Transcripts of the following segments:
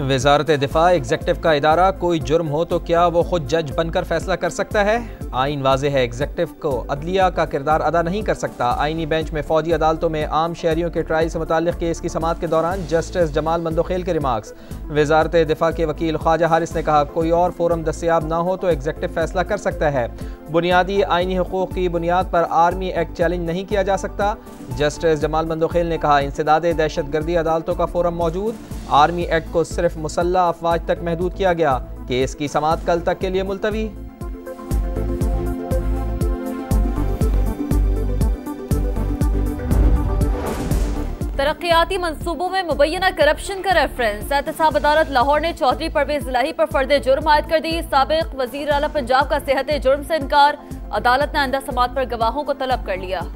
वज़ारत दिफा एग्जेक्टिव का इदारा, कोई जुर्म हो तो क्या वो खुद जज बनकर फैसला कर सकता है? आइन वाज़े है, एग्जेक्टिव को अदलिया का किरदार अदा नहीं कर सकता। आइनी बेंच में फौजी अदालतों में आम शहरियों के ट्रायल से मुताल्लिक़ केस की समाअत के दौरान जस्टिस जमाल मंदोखेल के रिमार्क्स। वज़ारत दिफा के वकील ख्वाजा हारिस ने कहा, कोई और फोरम दस्तियाब ना हो तो एग्जेक्टिव फैसला कर सकता है। बुनियादी आइनी हुकूक़ की बुनियाद पर आर्मी एक्ट चैलेंज नहीं किया जा सकता। जस्टिस जमाल मंदोखेल ने कहा, इंसदाद दहशत गर्दी अदालतों का फोरम मौजूद, आर्मी एक्ट को सिर्फ मुसल्लह अफवाज तक महदूद किया गया। केस की समाअत कल तक के लिए मुलतवी। तरक्याती मंसूबों में मुबैना करप्शन का रेफरेंस। एहतसाब अदालत लाहौर ने चौधरी परवेज इलाही पर फर्द जुर्म आयद कर दी। साबिक वजीर आला पंजाब का सेहत जुर्म से इनकार। अदालत ने आइंदा समाअत पर गवाहों को तलब कर लिया।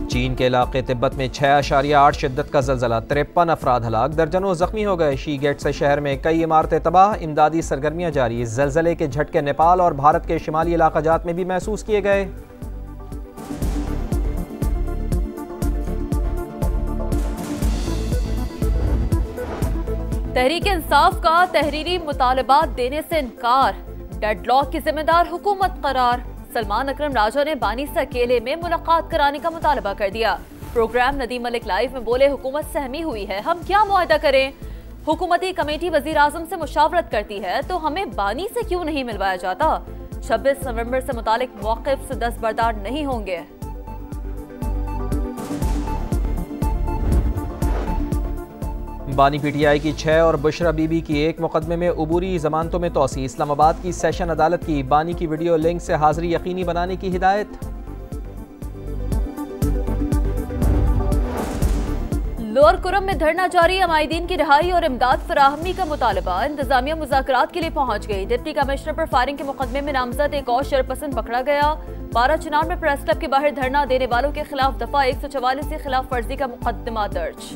चीन के इलाके तिब्बत में 6.8 शिद्दत का ज़लज़ला, 53 अफराद हलाक, दर्जनों जख्मी हो गए। शी गेट से शहर में कई इमारतें तबाह, इमदादी सरगर्मियां जारी। ज़लज़ले के झटके नेपाल और भारत के शिमाली इलाक़ाजात में भी महसूस किए गए। तहरीक इंसाफ का तहरीरी मुतालबात देने से इनकार। डेडलॉक की जिम्मेदार हुकूमत करार। सलमान अकरम राजा ने बानी से अकेले में मुलाकात कराने का मुतालबा कर दिया। प्रोग्राम नदीम मलिक लाइव में बोले, हुकूमत सहमी हुई है, हम क्या मुआहदा करें? हुकूमती कमेटी वजीर आजम से मुशावरत करती है तो हमें बानी से क्यों नहीं मिलवाया जाता? 26 नवंबर से मुतालिक मौक़िफ़ से दस्तबरदार नहीं होंगे। बानी पीटीआई की 6 और बुशरा बीबी की एक मुकदमे में उबूरी जमानतों में तोसी। इस्लामाबाद की सेशन अदालत की बानी की वीडियो लिंक से हाजिरी यकीनी बनाने की हिदायत। लोअर कुरम में धरना जारी, अमायदीन की रिहाई और इमदाद फराहमी का मुतालबा। इंतजामिया मुज़ाकरात के लिए पहुंच गई। डिप्टी कमिश्नर पर फायरिंग के मुकदमे में नामजद एक और शरपसंद पकड़ा गया। 12 चिनार में प्रेस क्लब के बाहर धरना देने वालों के खिलाफ दफा 144 की खिलाफ वर्जी का मुकदमा दर्ज।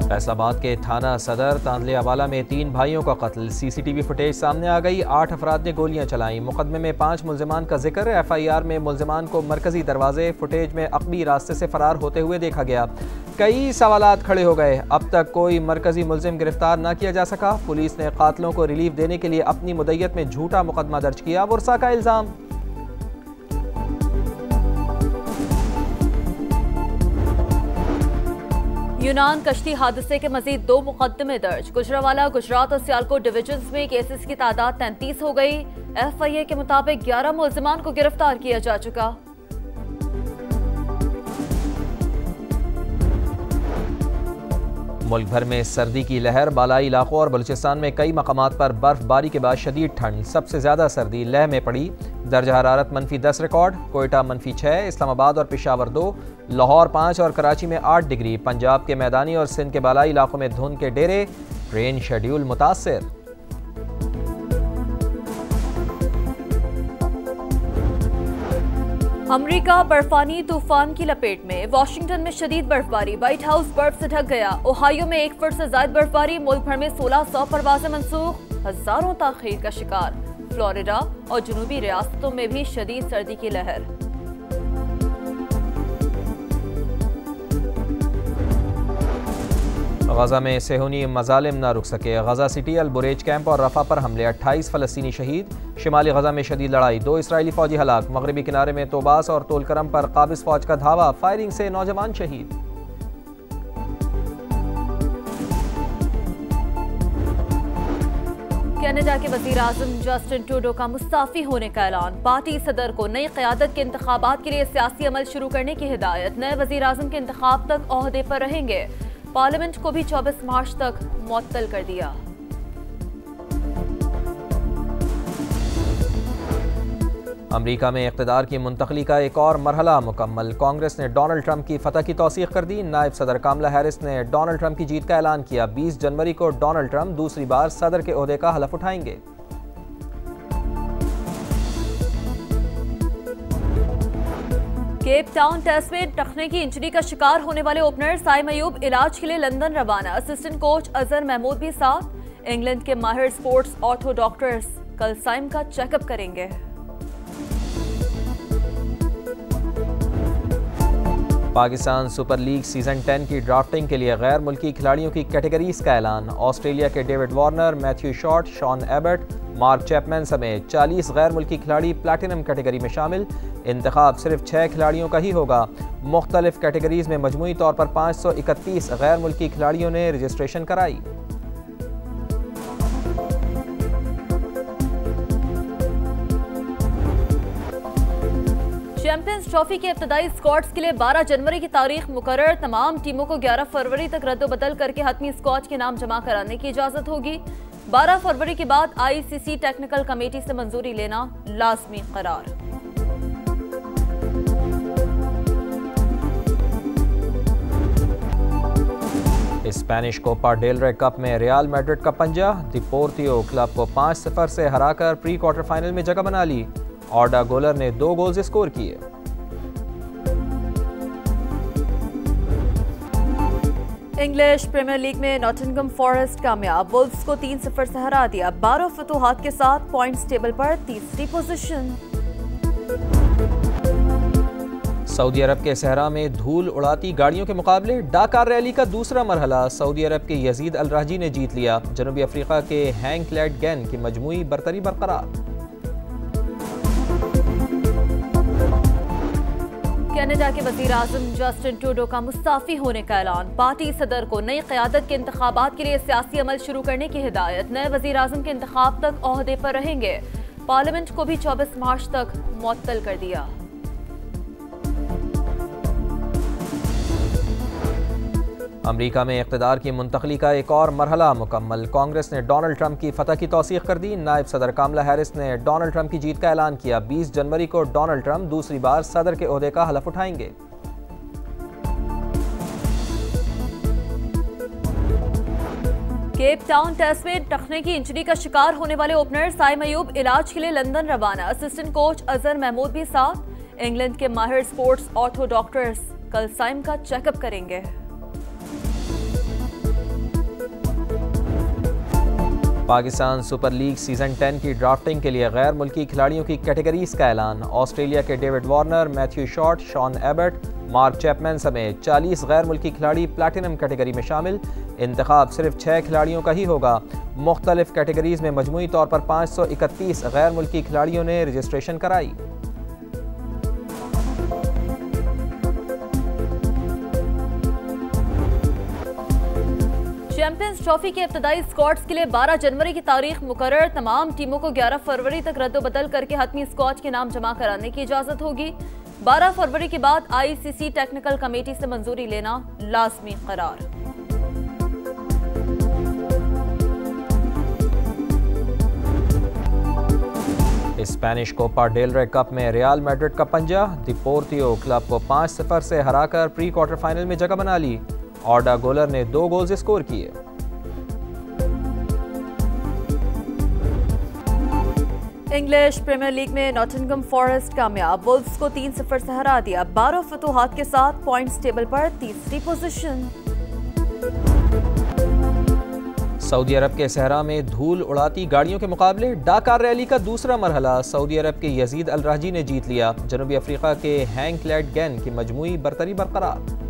फैसलाबाद के थाना सदर तांदलियावाला में 3 भाइयों का कत्ल। सीसीटीवी फुटेज सामने आ गई। 8 अफराद ने गोलियां चलाई। मुकदमे में 5 मुल्जिमान का जिक्र। एफआईआर में मुल्जिमान को मरकजी दरवाजे फुटेज में अकबी रास्ते से फरार होते हुए देखा गया। कई सवालात खड़े हो गए। अब तक कोई मरकजी मुल्जिम गिरफ्तार न किया जा सका। पुलिस ने कातलों को रिलीफ देने के लिए अपनी मुद्दत में झूठा मुकदमा दर्ज किया। वुरसा का इल्जाम। यूनान कश्ती हादसे के मजीद 2 मुकदमे दर्ज। गुजरावाला, गुजरात और सियालकोट डिवीजन्स में केसेस की तादाद 33 हो गई। एफआईए के मुताबिक 11 मुल्जिमान को गिरफ्तार किया जा चुका। मुल्क भर में सर्दी की लहर। बालाई इलाकों और बलूचिस्तान में कई मकामात पर बर्फबारी के बाद शदीद ठंड। सबसे ज्यादा सर्दी लेह में पड़ी। दर्जा हरारत -10 रिकॉर्ड। कोयटा -6, इस्लामाबाद और पेशावर 2, लाहौर 5 और कराची में 8 डिग्री। पंजाब के मैदानी और सिंध के बालाई इलाकों में धुंध के डेरे। ट्रेन शेड्यूल मुतासिर। अमरीका बर्फानी तूफान की लपेट में। वाशिंगटन में शदीद बर्फबारी। व्हाइट हाउस बर्फ से ढक गया। ओहायो में 1 फुट से ज्यादा बर्फबारी। मुल्क भर में 1600 परवाजें मंसूख। हजारों ताखीर का शिकार। फ्लोरिडा और जुनूबी रियासतों में भी शदीद सर्दी की लहर। गजा में सेहूनी मजालिम न रुक सके। गजा सिटी, अल बुरेज कैंप और रफा पर हमले। 28 फलस्तीनी शहीद। शिमाली गजा में शदीद लड़ाई। 2 इसराइली फौजी हलाक। मगरबी किनारे में तोबास और तोलकरम पर काबिज फौज का धावा। फायरिंग से नौजवान शहीद। कनाडा के वजीर आजम जस्टिन ट्रूडो का मुस्ताफी होने का ऐलान। पार्टी सदर को नई क़यादत के इंतखाबात के लिए सियासी अमल शुरू करने की हिदायत। नए वजीर आजम के इंतखाब तक ओहदे पर रहेंगे। पार्लियामेंट को भी 24 मार्च तक मुअत्तल कर दिया। अमरीका में इक़्तिदार की मुंतकली का एक और मरहला मुकम्मल। कांग्रेस ने डोनाल्ड ट्रंप की फतह की तौसीक़ कर दी। नायब सदर कामला हैरिस ने डोनाल्ड ट्रंप की जीत का ऐलान किया। 20 जनवरी को डोनाल्ड ट्रंप दूसरी बार सदर के ओहदे का हलफ उठाएंगे। केप टाउन टेस्ट में टखने की इंजरी का शिकार होने वाले ओपनर साइम अयूब इलाज के लिए लंदन रवाना। असिस्टेंट कोच अजहर महमूद भी साथ। इंग्लैंड के माहिर स्पोर्ट्स ऑर्थो डॉक्टर्स कल साइम का चेकअप करेंगे। पाकिस्तान सुपर लीग सीजन 10 की ड्राफ्टिंग के लिए गैर मुल्की खिलाड़ियों की कैटेगरीज का ऐलान। ऑस्ट्रेलिया के David Warner, Matthew short, Shawn Ebert, mark Chapman समेत 40 गैर मुल्की खिलाड़ी प्लैटिनम कैटेगरी में शामिल। इंतखाब सिर्फ 6 खिलाड़ियों का ही होगा। मुख्तलिफ कैटेगरीज में मजमूई तौर पर 531 गैर मुल्की खिलाड़ियों ने रजिस्ट्रेशन कराई। चैंपियंस ट्रॉफी के इब्तदाई स्क्वाड्स के लिए 12 जनवरी की तारीख मुकर्रर। तमाम टीमों को 11 फरवरी तक रद्द-बदल करके हतमी स्क्वाड के नाम जमा कराने की इजाजत होगी। 12 फरवरी के बाद ICC टेक्निकल कमेटी से मंजूरी लेना लाजमी करार। स्पेनिश कोपा डेल रे कप में रियल मैड्रिड का पंजा। डिपोर्टियो क्लब को 5-0 से हराकर प्री क्वार्टर फाइनल में जगह बना ली। ऑर्डा गोलर ने 2 गोल्स स्कोर किए। इंग्लिश प्रीमियर लीग में नॉटिंघम फॉरेस्ट कामयाब, वुल्व्स को 3-0 से हरा दिया। 12 फतूहात के साथ पॉइंट्स टेबल पर तीसरी पोजीशन। सऊदी अरब के सहरा में धूल उड़ाती गाड़ियों के मुकाबले डाकार रैली का दूसरा मरहला सऊदी अरब के यजीद अल राजी ने जीत लिया। जनूबी अफ्रीका के हैंक लेडगेन की मजमूई बरतरी बरकरार। कनाडा के वज़ीर आज़म जस्टिन ट्रूडो का मुस्ताफ़ी होने का ऐलान। पार्टी सदर को नई क़यादत के इंतखाबात के लिए सियासी अमल शुरू करने की हिदायत। नए वज़ीर आज़म के इंतखाब तक ओहदे पर रहेंगे। पार्लियामेंट को भी 24 मार्च तक मुअत्तल कर दिया। अमरीका में इक़्तिदार की मुंतकली का एक और मरहला मुकम्मल। कांग्रेस ने डोनाल्ड ट्रंप की फतह की तौसीक़ कर दी। नायब सदर कामला हैरिस ने डोनाल्ड ट्रंप की जीत का ऐलान किया। 20 जनवरी को डोनाल्ड ट्रंप दूसरी बार सदर के ओहदे का हलफ उठाएंगे। केप टाउन टेस्ट में टखने की इंजरी का शिकार होने वाले ओपनर साइम अयूब इलाज के लिए लंदन रवाना। असिस्टेंट कोच अजहर महमूद भी साथ। इंग्लैंड के माहिर स्पोर्ट्स ऑर्थो डॉक्टर्स कल साइम का चेकअप करेंगे। पाकिस्तान सुपर लीग सीजन 10 की ड्राफ्टिंग के लिए गैर मुल्की खिलाड़ियों की कैटेगरीज का ऐलान। ऑस्ट्रेलिया के David Warner, Matthew short, Shawn Ebert, mark Chapman समेत 40 गैर मुल्की खिलाड़ी प्लैटिनम कैटेगरी में शामिल। इंतखाब सिर्फ 6 खिलाड़ियों का ही होगा। मुख्तलिफ कैटेगरीज में मजमूई तौर पर 531 गैर मुल्की खिलाड़ियों ने रजिस्ट्रेशन कराई। चैंपियंस ट्रॉफी के इब्तदाई स्क्वाड्स के लिए 12 जनवरी की तारीख मुकर्रर। तमाम टीमों को 11 फरवरी तक रद्द-बदल करके हतमी स्क्वाड के नाम जमा कराने की इजाजत होगी। 12 फरवरी के बाद ICC टेक्निकल कमेटी से मंजूरी लेना लाजमी करार। स्पेनिश कोपा डेल रे कप में रियल मैड्रिड का पंजा। डिपोर्टियो क्लब को 5-0 से हराकर प्री क्वार्टर फाइनल में जगह बना ली। ऑर्डा गोलर ने 2 गोल्स स्कोर किए। इंग्लिश प्रीमियर लीग में नॉटिंघम फॉरेस्ट कामयाब, वुल्व्स को 3-0 से हरा दिया। 12 फतूहात के साथ पॉइंट्स टेबल पर तीसरी पोजीशन। सऊदी अरब के सहरा में धूल उड़ाती गाड़ियों के मुकाबले डाकार रैली का दूसरा मरहला सऊदी अरब के यजीद अल राजी ने जीत लिया। जनूबी अफ्रीका के हैंक लेडगेन की मजमूई बरतरी बरकरार।